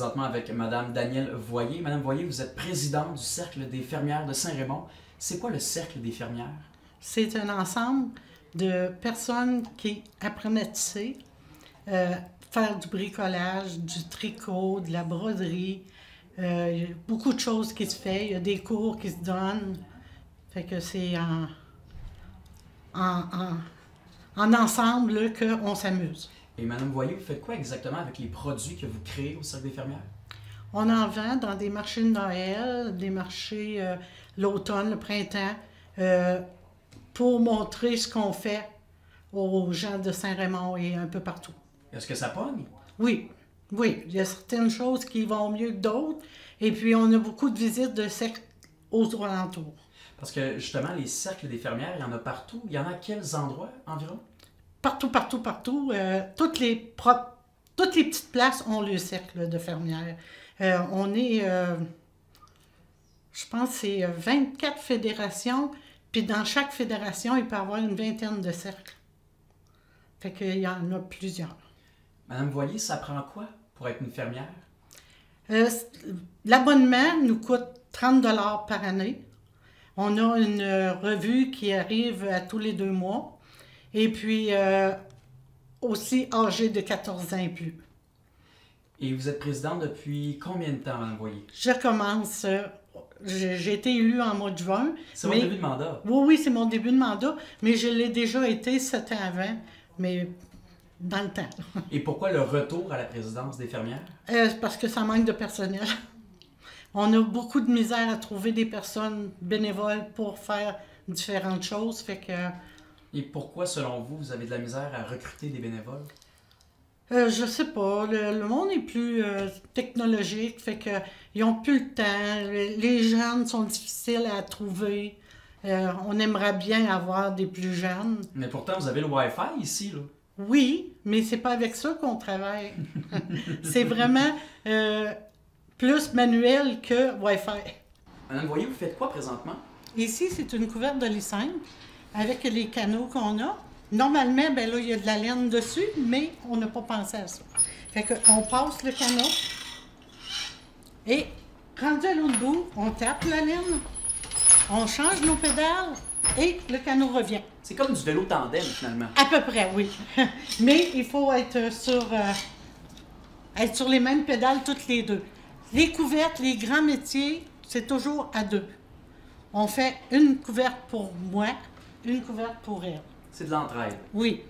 présentement avec Madame Danielle Voyer. Madame Voyer, vous êtes présidente du Cercle des fermières de Saint-Raymond. C'est quoi le Cercle des fermières? C'est un ensemble de personnes qui apprennent à tisser, faire du bricolage, du tricot, de la broderie. Il y a beaucoup de choses qui se font. Il y a des cours qui se donnent. Fait que c'est en ensemble qu'on s'amuse. Et Madame Voyer, vous faites quoi exactement avec les produits que vous créez au Cercle des fermières? On en vend dans des marchés de Noël, des marchés l'automne, le printemps, pour montrer ce qu'on fait aux gens de Saint-Raymond et un peu partout. Est-ce que ça pogne? Oui, oui. Il y a certaines choses qui vont mieux que d'autres. Et puis, on a beaucoup de visites de cercles aux alentours. Parce que justement, les cercles des fermières, il y en a partout. Il y en a à quels endroits environ? Partout, partout, partout. Toutes les petites places ont le cercle de fermières. On est, je pense, c'est 24 fédérations. Puis dans chaque fédération, il peut y avoir une vingtaine de cercles. Fait qu'il y en a plusieurs. Madame Voyer, ça prend quoi pour être une fermière? L'abonnement nous coûte 30 $ par année. On a une revue qui arrive à tous les 2 mois. Et puis, aussi âgé de 14 ans et plus. Et vous êtes présidente depuis combien de temps, Madame Voyer? Je commence, j'ai été élue en mois de juin. C'est votre début de mandat? Oui, oui, c'est mon début de mandat, mais je l'ai déjà été 7 ans avant, mais dans le temps. Et pourquoi le retour à la présidence des fermières? Parce que ça manque de personnel. On a beaucoup de misère à trouver des personnes bénévoles pour faire différentes choses, fait que... Et pourquoi, selon vous, vous avez de la misère à recruter des bénévoles? Je sais pas. Le monde est plus technologique, fait que ils ont plus le temps. Les jeunes sont difficiles à trouver. On aimerait bien avoir des plus jeunes. Mais pourtant, vous avez le Wi-Fi ici, là. Oui, mais c'est pas avec ça qu'on travaille. C'est vraiment plus manuel que Wi-Fi. Madame Voyer, vous faites quoi présentement? Ici, c'est une couverte de lait simple avec les canaux qu'on a. Normalement, ben là, il y a de la laine dessus, mais on n'a pas pensé à ça. Fait qu'on passe le canot et, rendu à l'autre bout, on tape la laine, on change nos pédales et le canot revient. C'est comme du vélo tandem, finalement. À peu près, oui. Mais il faut être sur les mêmes pédales toutes les deux. Les couvertes, les grands métiers, c'est toujours à 2. On fait une couverte pour moi, une couverte pour elle. C'est de l'entraide. Oui.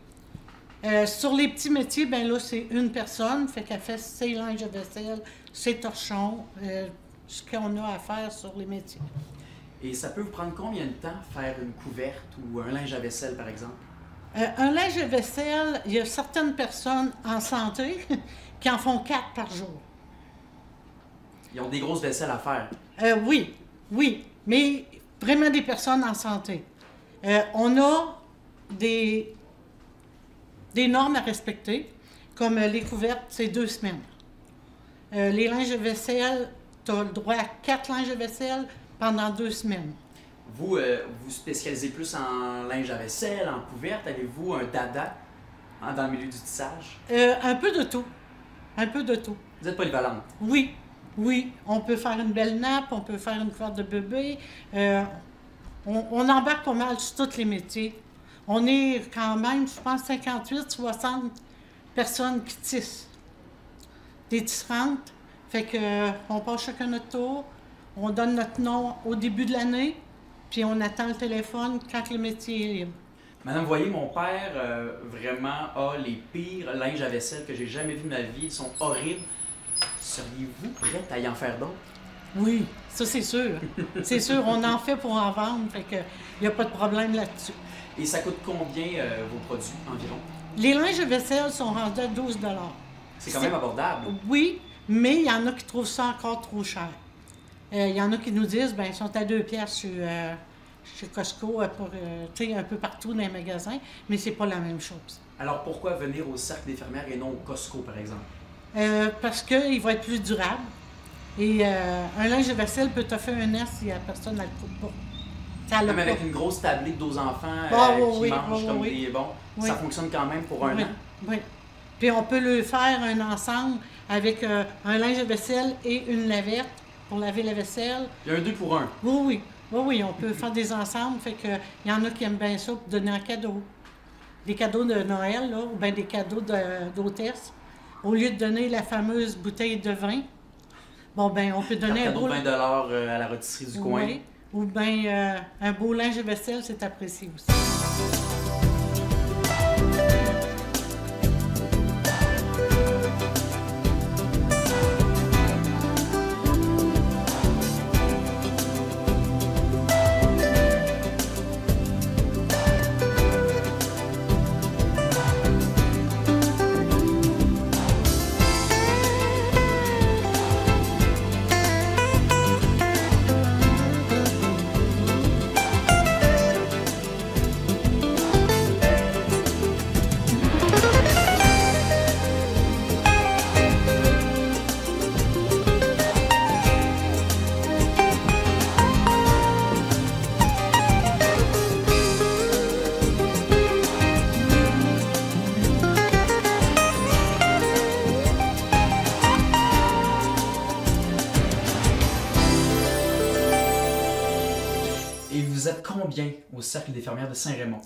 Sur les petits métiers, ben là, c'est une personne, fait qu'elle fait ses linges à vaisselle, ses torchons, ce qu'on a à faire sur les métiers. Et ça peut vous prendre combien de temps faire une couverte ou un linge à vaisselle, par exemple? Un linge à vaisselle, il y a certaines personnes en santé qui en font 4 par jour. Ils ont des grosses vaisselles à faire. Oui, oui, mais vraiment des personnes en santé. On a des normes à respecter, comme les couvertes, c'est 2 semaines. Les linges de vaisselle, tu as le droit à 4 linges de vaisselle pendant 2 semaines. Vous, vous spécialisez plus en linge à vaisselle, en couverte. Avez-vous un dada dans le milieu du tissage? Un peu de tout. Un peu de tout. Vous êtes polyvalente? Oui, oui. On peut faire une belle nappe, on peut faire une couverte de bébé. On embarque pas mal sur tous les métiers. On est quand même, je pense, 58-60 personnes qui tissent. Des tisserantes. Fait que on passe chacun notre tour, on donne notre nom au début de l'année, puis on attend le téléphone quand le métier est libre. Madame Voyer, mon père vraiment a les pires linges à vaisselle que j'ai jamais vus de ma vie. Ils sont horribles. Seriez-vous prête à y en faire d'autres? Oui, ça c'est sûr. C'est sûr, on en fait pour en vendre, fait que il n'y a pas de problème là-dessus. Et ça coûte combien vos produits environ? Les linges de vaisselle sont rendus à 12 $. C'est quand même abordable. Oui, mais il y en a qui trouvent ça encore trop cher. Il y en a qui nous disent, ben ils sont à 2 piastres chez Costco, un peu partout dans les magasins, mais c'est pas la même chose. Alors pourquoi venir au Cercle des fermières et non au Costco, par exemple? Parce qu'il va être plus durable. Et un linge de vaisselle peut te faire un an si la personne ne le coupe pas. Même avec une grosse tablée de 12 enfants qui mangent comme des bons, ça fonctionne quand même pour un an? Oui. Puis on peut le faire un ensemble avec un linge à vaisselle et une lavette pour laver la vaisselle. Il y a un 2 pour 1. Oui, oui. Oui, oui, on peut faire des ensembles. Fait que il y en a qui aiment bien ça pour donner un cadeau. Des cadeaux de Noël, là, ou bien des cadeaux d'hôtesse. Au lieu de donner la fameuse bouteille de vin, bon, ben, on peut donner Un cadeau de 20 à la rôtisserie du coin. Oui. Ou bien un beau linge à vaisselle, c'est apprécié aussi. Et vous êtes combien au Cercle des fermières de Saint-Raymond?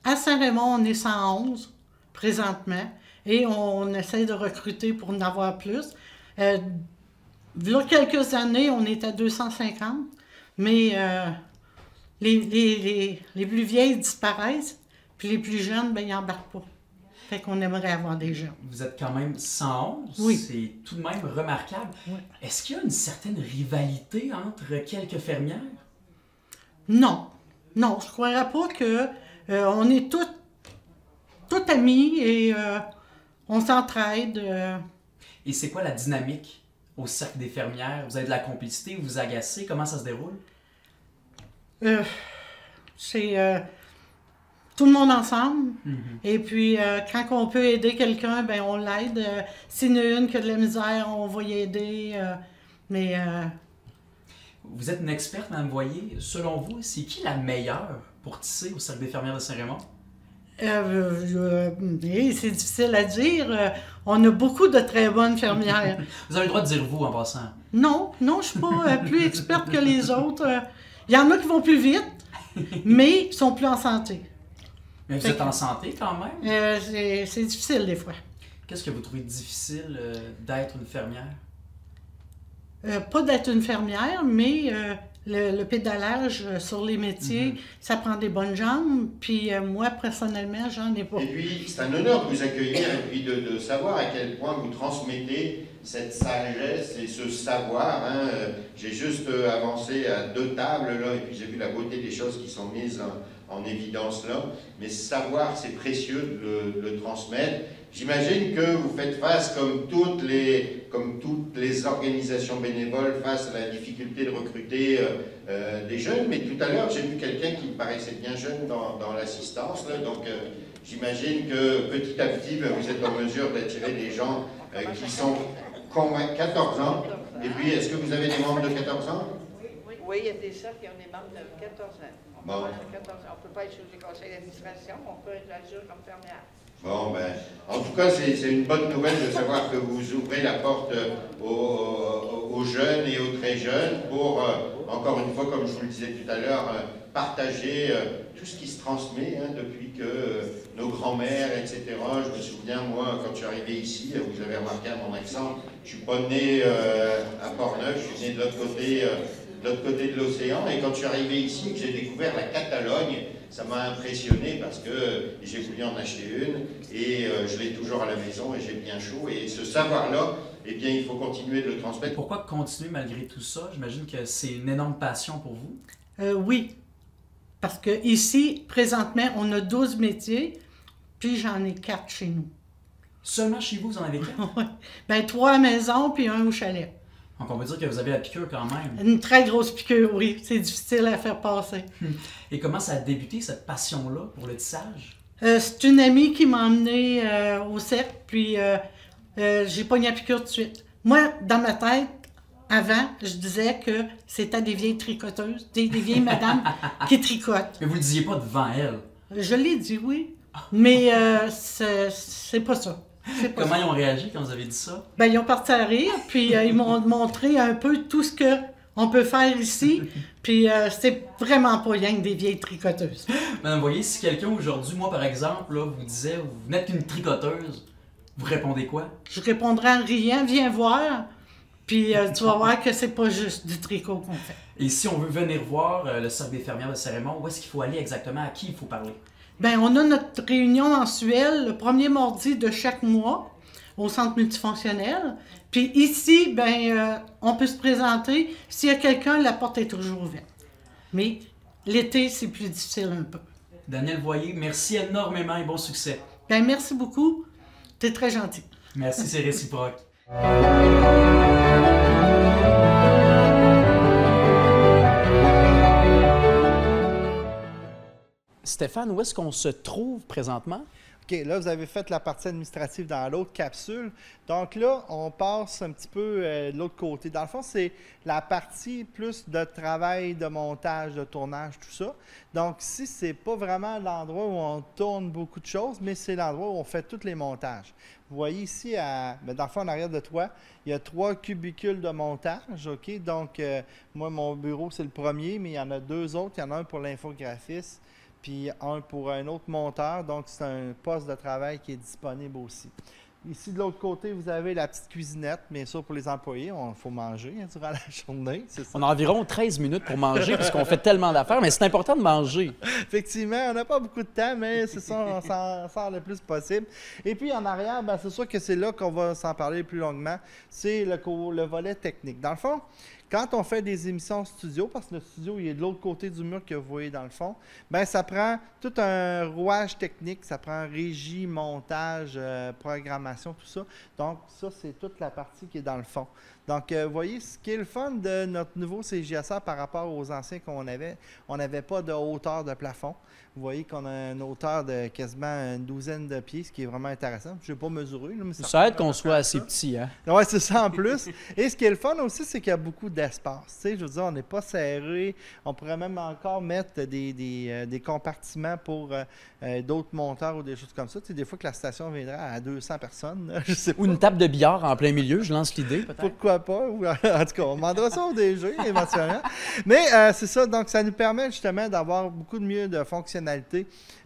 À Saint-Raymond, on est 111 présentement et on essaie de recruter pour en avoir plus. Il y a quelques années, on est à 250, mais les plus vieilles disparaissent, puis les plus jeunes, ben, ils n'embarquent pas. Fait qu'on aimerait avoir des jeunes. Vous êtes quand même 111, Oui. C'est tout de même remarquable. Oui. Est-ce qu'il y a une certaine rivalité entre quelques fermières? Non, non, je ne croirais pas que on est tous amis et on s'entraide. Et c'est quoi la dynamique au Cercle des fermières? Vous avez de la complicité, vous vous agacez, comment ça se déroule? C'est tout le monde ensemble. Mm-hmm. Et puis, quand on peut aider quelqu'un, ben on l'aide. S'il y en a une qui a de la misère, on va y aider. Mais Vous êtes une experte, Mme Voyer. Selon vous, c'est qui la meilleure pour tisser au Cercle des fermières de Saint-Raymond? c'est difficile à dire. On a beaucoup de très bonnes fermières. Vous avez le droit de dire vous en passant. Non, non, je ne suis pas plus experte que les autres. Il y en a qui vont plus vite, mais qui sont plus en santé. Mais vous êtes en santé quand même? C'est difficile des fois. Qu'est-ce que vous trouvez difficile d'être une fermière? Pas d'être une fermière, mais le pédalage sur les métiers, ça prend des bonnes jambes. Puis moi, personnellement, j'en ai pas. Et puis, c'est un honneur de vous accueillir et puis de savoir à quel point vous transmettez cette sagesse et ce savoir. Hein. J'ai juste avancé à 2 tables, là, et puis j'ai vu la beauté des choses qui sont mises en évidence là. Mais ce savoir, c'est précieux de le transmettre. J'imagine que vous faites face, comme toutes les organisations bénévoles, face à la difficulté de recruter des jeunes. Mais tout à l'heure, j'ai vu quelqu'un qui me paraissait bien jeune dans l'assistance. Donc, j'imagine que petit à petit, vous êtes en mesure d'attirer des gens qui sont 14 ans. Et puis, est-ce que vous avez des membres de 14 ans? Oui, il y a des cercles qui ont des membres de 14 ans. On Bon. ne peut pas être sous le conseil d'administration, on peut être agir comme fermière. Bon, ben, en tout cas, c'est une bonne nouvelle de savoir que vous ouvrez la porte aux jeunes et aux très jeunes pour, encore une fois, comme je vous le disais tout à l'heure, partager tout ce qui se transmet depuis que nos grands-mères, etc. Je me souviens, moi, quand je suis arrivé ici, vous avez remarqué à mon accent, je ne suis pas né à Portneuf, je suis né de l'autre côté de l'océan, et quand je suis arrivé ici et que j'ai découvert la Catalogne, ça m'a impressionné parce que j'ai voulu en acheter une et je l'ai toujours à la maison et j'ai bien chaud. Et ce savoir-là, eh bien, il faut continuer de le transmettre. Pourquoi continuer malgré tout ça? J'imagine que c'est une énorme passion pour vous. Oui, parce que ici, présentement, on a 12 métiers, puis j'en ai 4 chez nous. Seulement chez vous, vous en avez 4? Ben 3 à la maison, puis 1 au chalet. Donc on va dire que vous avez la piqûre quand même. Une très grosse piqûre, oui. C'est difficile à faire passer. Et comment ça a débuté, cette passion-là, pour le tissage? C'est une amie qui m'a emmenée au cercle, puis j'ai pogné la piqûre tout de suite. Moi, dans ma tête, avant, je disais que c'était des vieilles tricoteuses, des vieilles madames qui tricotent. Mais vous ne le disiez pas devant elle. Je l'ai dit, oui, mais c'est pas ça. C'est pas Comment ça. ils ont réagi quand vous avez dit ça? Ben, ils ont parti à rire, puis ils m'ont montré un peu tout ce qu'on peut faire ici. Puis c'est vraiment pas rien que des vieilles tricoteuses. Madame, vous voyez, si quelqu'un aujourd'hui, moi par exemple, là, vous disait, vous n'êtes qu'une tricoteuse, vous répondez quoi? Je répondrai en riant, viens voir, puis tu vas voir que c'est pas juste du tricot qu'on fait. Et si on veut venir voir le Cercle des fermières de Cérémon, où est-ce qu'il faut aller exactement? À qui il faut parler? Ben, on a notre réunion mensuelle le premier mardi de chaque mois au centre multifonctionnel. Puis ici, ben, on peut se présenter. S'il y a quelqu'un, la porte est toujours ouverte. Mais l'été, c'est plus difficile un peu. Daniel Voyer, merci énormément et bon succès. Ben, merci beaucoup. T'es très gentil. Merci, c'est réciproque. Stéphane, où est-ce qu'on se trouve présentement? OK, là, vous avez fait la partie administrative dans l'autre capsule. Donc là, on passe un petit peu de l'autre côté. Dans le fond, c'est la partie plus de travail, de montage, de tournage, tout ça. Donc ici, c'est pas vraiment l'endroit où on tourne beaucoup de choses, mais c'est l'endroit où on fait tous les montages. Vous voyez ici, dans le fond, en arrière de toi, il y a 3 cubicules de montage. OK, donc moi, mon bureau, c'est le premier, mais il y en a 2 autres. Il y en a un pour l'infographiste, puis un pour un autre monteur. Donc, c'est un poste de travail qui est disponible aussi. Ici, de l'autre côté, vous avez la petite cuisinette, bien sûr, pour les employés. Il faut manger durant la journée, c'est ça. On a environ 13 minutes pour manger puisqu'on fait tellement d'affaires, mais c'est important de manger. Effectivement, on n'a pas beaucoup de temps, mais c'est ça, on s'en sort le plus possible. Et puis, en arrière, ben, c'est sûr que c'est là qu'on va s'en parler plus longuement. C'est le volet technique. Dans le fond, quand on fait des émissions studio, parce que le studio il est de l'autre côté du mur que vous voyez dans le fond, bien, ça prend tout un rouage technique, ça prend régie, montage, programmation, tout ça. Donc, ça, c'est toute la partie qui est dans le fond. Donc, vous voyez, ce qui est le fun de notre nouveau CJSR par rapport aux anciens qu'on avait, on n'avait pas de hauteur de plafond. Vous voyez qu'on a une hauteur de quasiment une douzaine de pieds, ce qui est vraiment intéressant. Je n'ai pas mesuré. Là, mais Ça aide qu'on soit assez petit, hein? Oui, c'est ça en plus. Et ce qui est le fun aussi, c'est qu'il y a beaucoup d'espace. Tu sais, je veux dire, on n'est pas serré. On pourrait même encore mettre des compartiments pour d'autres monteurs ou des choses comme ça. Tu sais, des fois que la station viendrait à 200 personnes, là, je sais pas. Ou une table de billard en plein milieu, je lance l'idée, peut-être. Pourquoi pas? Ou, en tout cas, on demandera ça au DG éventuellement. Mais c'est ça, donc ça nous permet justement d'avoir beaucoup de mieux de fonctionnalité.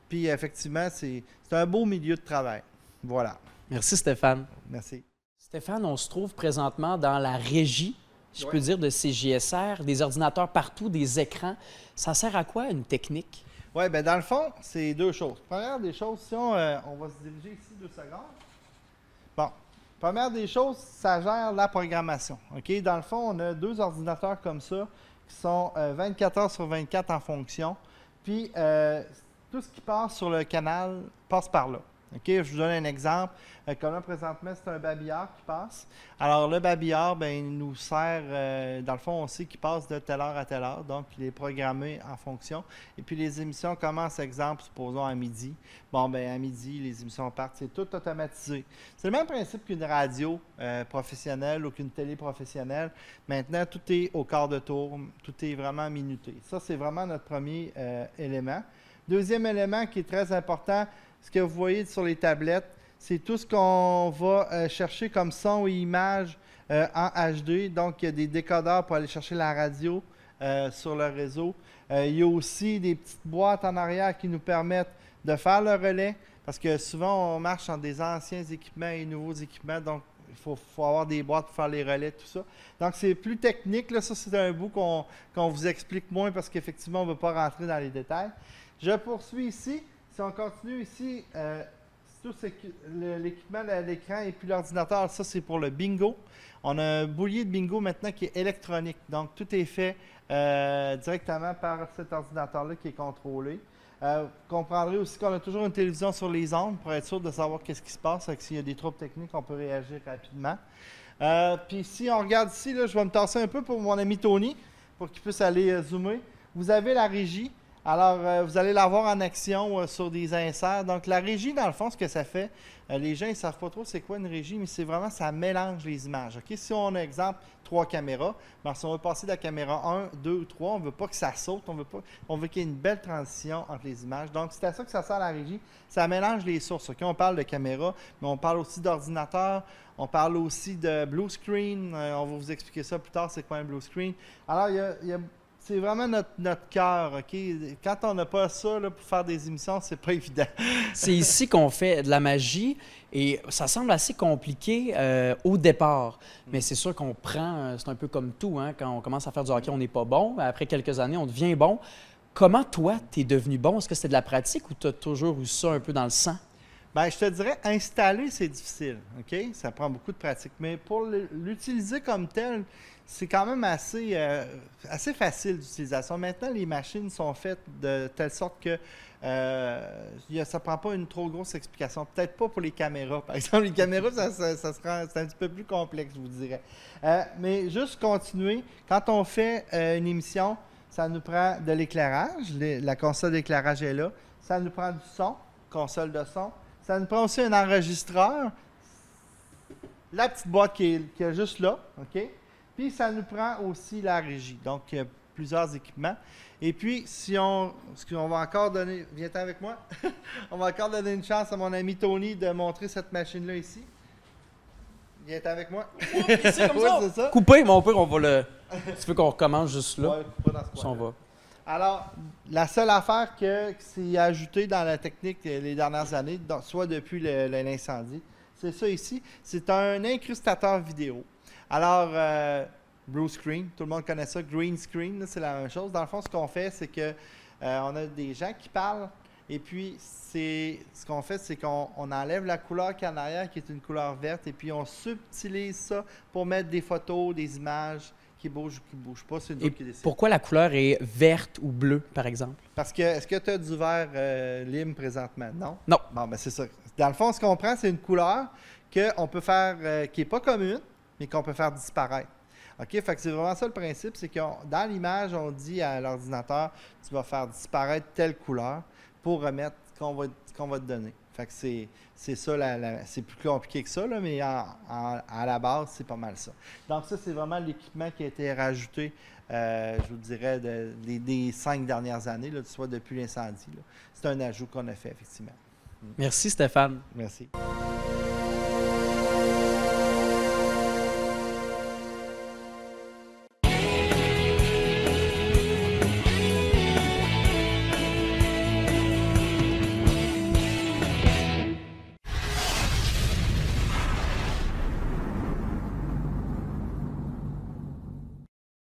Puis effectivement, c'est un beau milieu de travail. Voilà. Merci Stéphane. Merci. Stéphane, on se trouve présentement dans la régie, si je peux dire, de CJSR, des ordinateurs partout, des écrans. Ça sert à quoi, une technique? Oui, bien dans le fond, c'est 2 choses. Première des choses, si on va se diriger ici 2 secondes. Bon, première des choses, ça gère la programmation. OK? Dans le fond, on a 2 ordinateurs comme ça qui sont 24 heures sur 24 en fonction. Puis, tout ce qui passe sur le canal passe par là. OK? Je vous donne un exemple. Comme là, présentement, c'est un babillard qui passe. Alors, le babillard, bien, il nous sert, dans le fond, on sait qu'il passe de telle heure à telle heure. Donc, il est programmé en fonction. Et puis, les émissions commencent, exemple, supposons à midi. Bon, bien, à midi, les émissions partent. C'est tout automatisé. C'est le même principe qu'une radio professionnelle ou qu'une télé professionnelle. Maintenant, tout est au quart de tour. Tout est vraiment minuté. Ça, c'est vraiment notre premier élément. Deuxième élément qui est très important, ce que vous voyez sur les tablettes, c'est tout ce qu'on va chercher comme son ou image en HD. Donc, il y a des décodeurs pour aller chercher la radio sur le réseau. Il y a aussi des petites boîtes en arrière qui nous permettent de faire le relais, parce que souvent, on marche dans des anciens équipements et nouveaux équipements. Donc, il faut avoir des boîtes pour faire les relais, tout ça. Donc, c'est plus technique. Là, ça, c'est un bout qu'on vous explique moins parce qu'effectivement, on ne veut pas rentrer dans les détails. Je poursuis ici. Si on continue ici, tout l'équipement, l'écran et puis l'ordinateur, ça, c'est pour le bingo. On a un boulier de bingo maintenant qui est électronique. Donc, tout est fait directement par cet ordinateur-là qui est contrôlé. Vous comprendrez aussi qu'on a toujours une télévision sur les ondes pour être sûr de savoir qu'est-ce qui se passe. S'il y a des troubles techniques, on peut réagir rapidement. Puis si on regarde ici, là, je vais me tasser un peu pour mon ami Tony, pour qu'il puisse aller zoomer. Vous avez la régie. Alors, vous allez la voir en action sur des inserts. Donc, la régie, dans le fond, ce que ça fait, les gens, ils ne savent pas trop c'est quoi une régie, mais c'est vraiment, ça mélange les images. OK? Si on a, exemple, 3 caméras, ben, si on veut passer de la caméra 1, 2 ou 3, on ne veut pas que ça saute, on veut qu'il y ait une belle transition entre les images. Donc, c'est à ça que ça sert la régie. Ça mélange les sources. OK? On parle de caméra, mais on parle aussi d'ordinateur, on parle aussi de blue screen. On va vous expliquer ça plus tard, c'est quoi un blue screen. Alors, c'est vraiment notre cœur, OK? Quand on n'a pas ça là, pour faire des émissions, c'est pas évident. C'est ici qu'on fait de la magie et ça semble assez compliqué au départ. Mais c'est sûr qu'on prend, c'est un peu comme tout, hein? Quand on commence à faire du hockey, on n'est pas bon. Après quelques années, on devient bon. Comment toi, tu es devenu bon? Est-ce que c'était de la pratique ou tu as toujours eu ça un peu dans le sang? Bien, je te dirais, installer, c'est difficile, OK? Ça prend beaucoup de pratique. Mais pour l'utiliser comme tel, c'est quand même assez facile d'utilisation. Maintenant, les machines sont faites de telle sorte que ça ne prend pas une trop grosse explication. Peut-être pas pour les caméras. Par exemple, les caméras, c'est un petit peu plus complexe, je vous dirais. Mais juste continuer. Quand on fait une émission, ça nous prend de l'éclairage. La console d'éclairage est là. Ça nous prend du son, console de son. Ça nous prend aussi un enregistreur. La petite boîte qui est juste là, OK? Puis, ça nous prend aussi la régie. Donc, plusieurs équipements. Et puis, on va encore donner... Viens avec moi. On va encore donner une chance à mon ami Tony de montrer cette machine-là ici. Viens avec moi. C'est comme Oui, ça. c'est ça. Coupé, mon père, on va le... Tu veux qu'on recommence juste là? Ouais, pas dans ce Si on coin-là. va. Alors, la seule affaire qui s'est ajoutée dans la technique les dernières années, soit depuis l'incendie, c'est ça ici. C'est un incrustateur vidéo. Alors, blue screen, tout le monde connaît ça. Green screen, c'est la même chose. Dans le fond, ce qu'on fait, c'est que on a des gens qui parlent. Et puis, ce qu'on fait, c'est qu'on enlève la couleur qui est en arrière, qui est une couleur verte, et puis on subtilise ça pour mettre des photos, des images qui bougent ou qui ne bougent pas. C'est nous qui décide. Pourquoi la couleur est verte ou bleue, par exemple? Parce que, est-ce que tu as du vert lime présentement? Non? Non. Bon, ben c'est ça. Dans le fond, ce qu'on prend, c'est une couleur qu'on peut faire, qui n'est pas commune, mais qu'on peut faire disparaître. OK? Fait que c'est vraiment ça le principe, c'est que dans l'image, on dit à l'ordinateur, tu vas faire disparaître telle couleur pour remettre ce qu'on va te donner. Fait que c'est ça, c'est plus compliqué que ça, là, mais à la base, c'est pas mal ça. Donc ça, c'est vraiment l'équipement qui a été rajouté, je vous dirais, des 5 dernières années, là, soit depuis l'incendie. C'est un ajout qu'on a fait, effectivement. Merci, Stéphane. Merci.